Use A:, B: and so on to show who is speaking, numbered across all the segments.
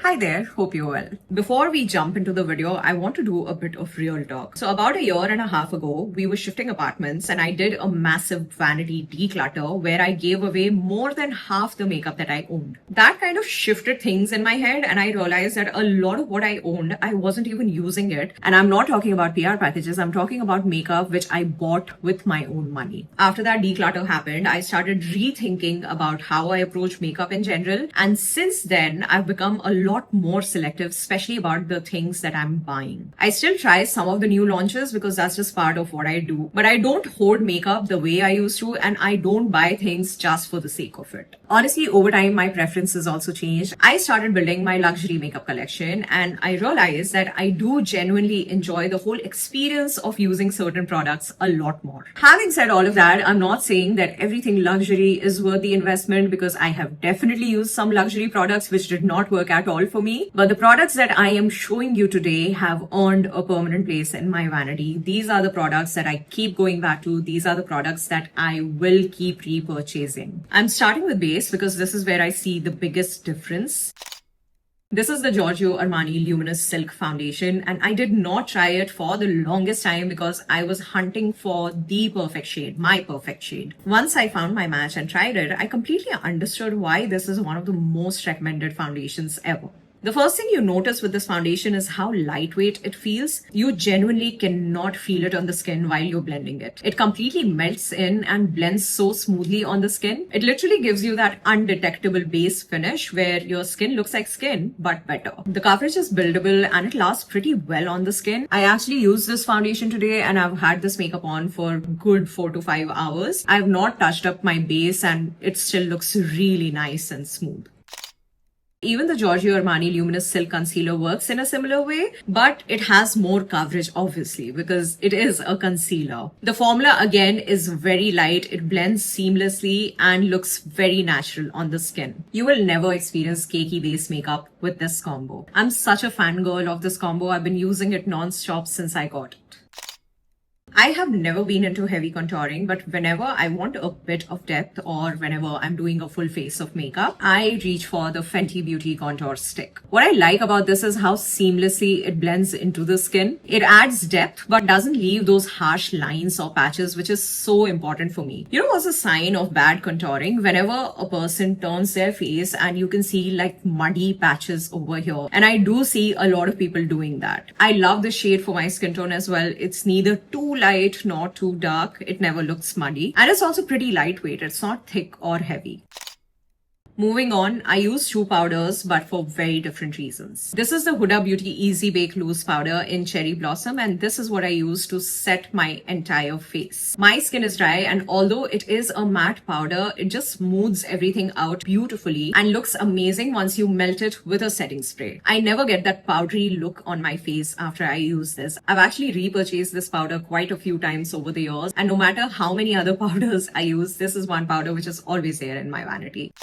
A: Hi there, hope you're well. Before we jump into the video, I want to do a bit of real talk. So about a year and a half ago, we were shifting apartments and I did a massive vanity declutter where I gave away more than half the makeup that I owned. That kind of shifted things in my head and I realized that a lot of what I owned, I wasn't even using it. And I'm not talking about PR packages, I'm talking about makeup which I bought with my own money. After that declutter happened, I started rethinking about how I approach makeup in general. And since then, I've become a lot more selective, especially about the things that I'm buying. I still try some of the new launches because that's just part of what I do, but I don't hoard makeup the way I used to, and I don't buy things just for the sake of it. Honestly, over time, my preferences also changed. I started building my luxury makeup collection, and I realized that I do genuinely enjoy the whole experience of using certain products a lot more. Having said all of that, I'm not saying that everything luxury is worth the investment, because I have definitely used some luxury products which did not work at all for me. But the products that I am showing you today have earned a permanent place in my vanity. These are the products that I keep going back to. These are the products that I will keep repurchasing. I'm starting with base because this is where I see the biggest difference. This is the Giorgio Armani Luminous Silk Foundation, and I did not try it for the longest time because I was hunting for the perfect shade, my perfect shade. Once I found my match and tried it, I completely understood why this is one of the most recommended foundations ever. The first thing you notice with this foundation is how lightweight it feels. You genuinely cannot feel it on the skin while you're blending it. It completely melts in and blends so smoothly on the skin. It literally gives you that undetectable base finish where your skin looks like skin, but better. The coverage is buildable and it lasts pretty well on the skin. I actually used this foundation today and I've had this makeup on for a good 4 to 5 hours. I've not touched up my base and it still looks really nice and smooth. Even the Giorgio Armani Luminous Silk Concealer works in a similar way, but it has more coverage obviously because it is a concealer. The formula again is very light, it blends seamlessly and looks very natural on the skin. You will never experience cakey base makeup with this combo. I'm such a fangirl of this combo. I've been using it non-stop since I got it. I have never been into heavy contouring, but whenever I want a bit of depth or whenever I'm doing a full face of makeup, I reach for the Fenty Beauty Contour Stick. What I like about this is how seamlessly it blends into the skin. It adds depth but doesn't leave those harsh lines or patches, which is so important for me. You know what's a sign of bad contouring? Whenever a person turns their face and you can see like muddy patches over here. And I do see a lot of people doing that. I love the shade for my skin tone as well. It's neither too light nor too dark. It never looks muddy, and it's also pretty lightweight. It's not thick or heavy. Moving on, I use two powders but for very different reasons. This is the Huda Beauty Easy Bake Loose Powder in Cherry Blossom, and this is what I use to set my entire face. My skin is dry, and although it is a matte powder, it just smooths everything out beautifully and looks amazing once you melt it with a setting spray. I never get that powdery look on my face after I use this. I've actually repurchased this powder quite a few times over the years, and no matter how many other powders I use, this is one powder which is always there in my vanity.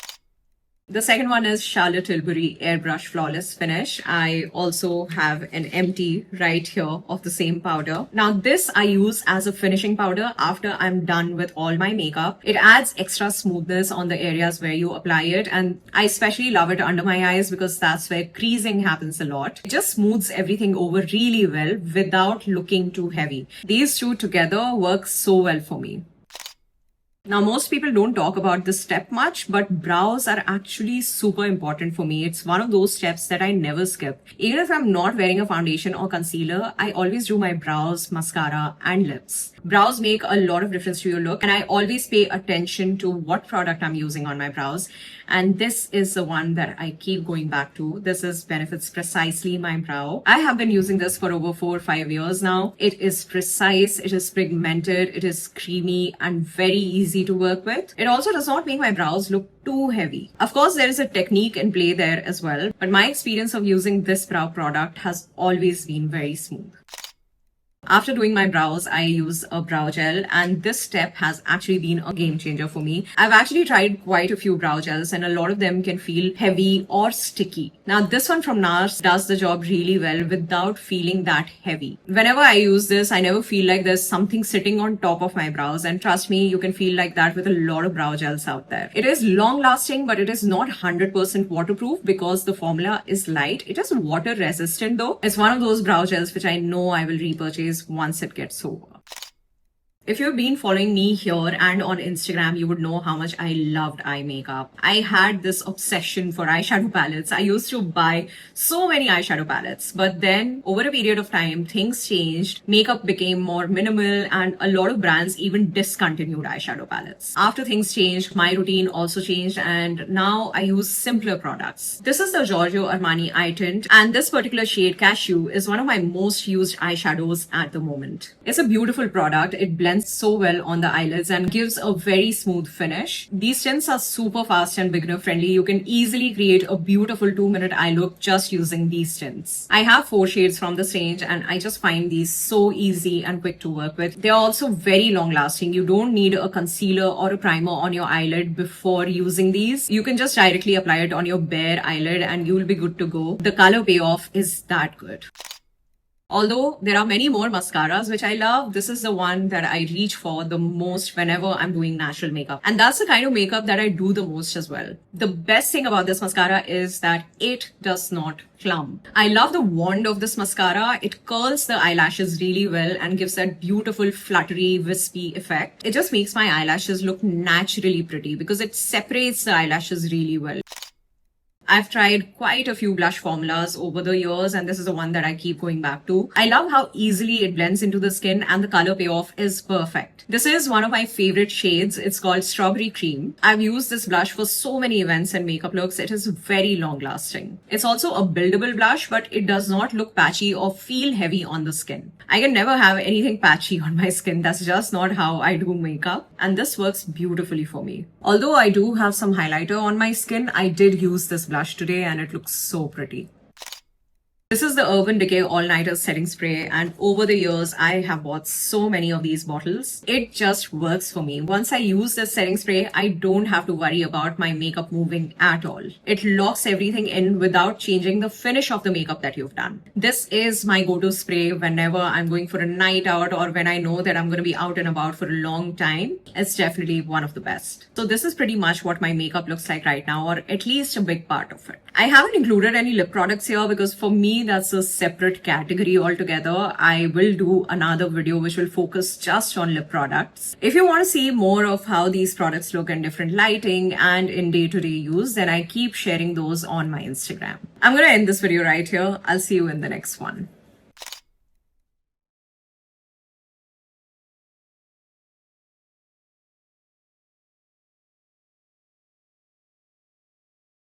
A: The second one is Charlotte Tilbury Airbrush Flawless Finish. I also have an empty right here of the same powder. Now this I use as a finishing powder after I'm done with all my makeup. It adds extra smoothness on the areas where you apply it, and I especially love it under my eyes because that's where creasing happens a lot. It just smooths everything over really well without looking too heavy. These two together work so well for me. Now, most people don't talk about this step much, but brows are actually super important for me. It's one of those steps that I never skip. Even if I'm not wearing a foundation or concealer, I always do my brows, mascara, and lips. Brows make a lot of difference to your look, and I always pay attention to what product I'm using on my brows. And this is the one that I keep going back to. This is Benefits Precisely My Brow. I have been using this for over 4 or 5 years now. It is precise, it is pigmented, it is creamy and very easy to work with. It also does not make my brows look too heavy. Of course, there is a technique in play there as well, but my experience of using this brow product has always been very smooth. After doing my brows, I use a brow gel, and this step has actually been a game changer for me. I've actually tried quite a few brow gels, and a lot of them can feel heavy or sticky. Now, this one from NARS does the job really well without feeling that heavy. Whenever I use this, I never feel like there's something sitting on top of my brows, and trust me, you can feel like that with a lot of brow gels out there. It is long lasting, but it is not 100% waterproof because the formula is light. It is water resistant though. It's one of those brow gels which I know I will repurchase once it gets over. If you've been following me here and on Instagram, you would know how much I loved eye makeup. I had this obsession for eyeshadow palettes. I used to buy so many eyeshadow palettes, but then over a period of time, things changed. Makeup became more minimal and a lot of brands even discontinued eyeshadow palettes. After things changed, my routine also changed and now I use simpler products. This is the Giorgio Armani Eye Tint, and this particular shade Cashew is one of my most used eyeshadows at the moment. It's a beautiful product. It blends so well on the eyelids and gives a very smooth finish. These tints are super fast and beginner friendly. You can easily create a beautiful 2-minute eye look just using these tints. I have 4 shades from this range and I just find these so easy and quick to work with. They're also very long lasting. You don't need a concealer or a primer on your eyelid before using these. You can just directly apply it on your bare eyelid and you'll be good to go. The color payoff is that good. Although there are many more mascaras which I love, this is the one that I reach for the most whenever I'm doing natural makeup. And that's the kind of makeup that I do the most as well. The best thing about this mascara is that it does not clump. I love the wand of this mascara. It curls the eyelashes really well and gives that beautiful fluttery, wispy effect. It just makes my eyelashes look naturally pretty because it separates the eyelashes really well. I've tried quite a few blush formulas over the years and this is the one that I keep going back to. I love how easily it blends into the skin and the color payoff is perfect. This is one of my favorite shades. It's called Strawberry Cream. I've used this blush for so many events and makeup looks. It is very long lasting. It's also a buildable blush, but it does not look patchy or feel heavy on the skin. I can never have anything patchy on my skin. That's just not how I do makeup. And this works beautifully for me. Although I do have some highlighter on my skin, I did use this blush today and it looks so pretty. This is the Urban Decay All-Nighter Setting Spray, and over the years, I have bought so many of these bottles. It just works for me. Once I use this setting spray, I don't have to worry about my makeup moving at all. It locks everything in without changing the finish of the makeup that you've done. This is my go-to spray whenever I'm going for a night out or when I know that I'm going to be out and about for a long time. It's definitely one of the best. So this is pretty much what my makeup looks like right now, or at least a big part of it. I haven't included any lip products here because for me, that's a separate category altogether. I will do another video which will focus just on lip products. If you want to see more of how these products look in different lighting and in day-to-day use, then I keep sharing those on my Instagram. I'm going to end this video right here. I'll see you in the next one.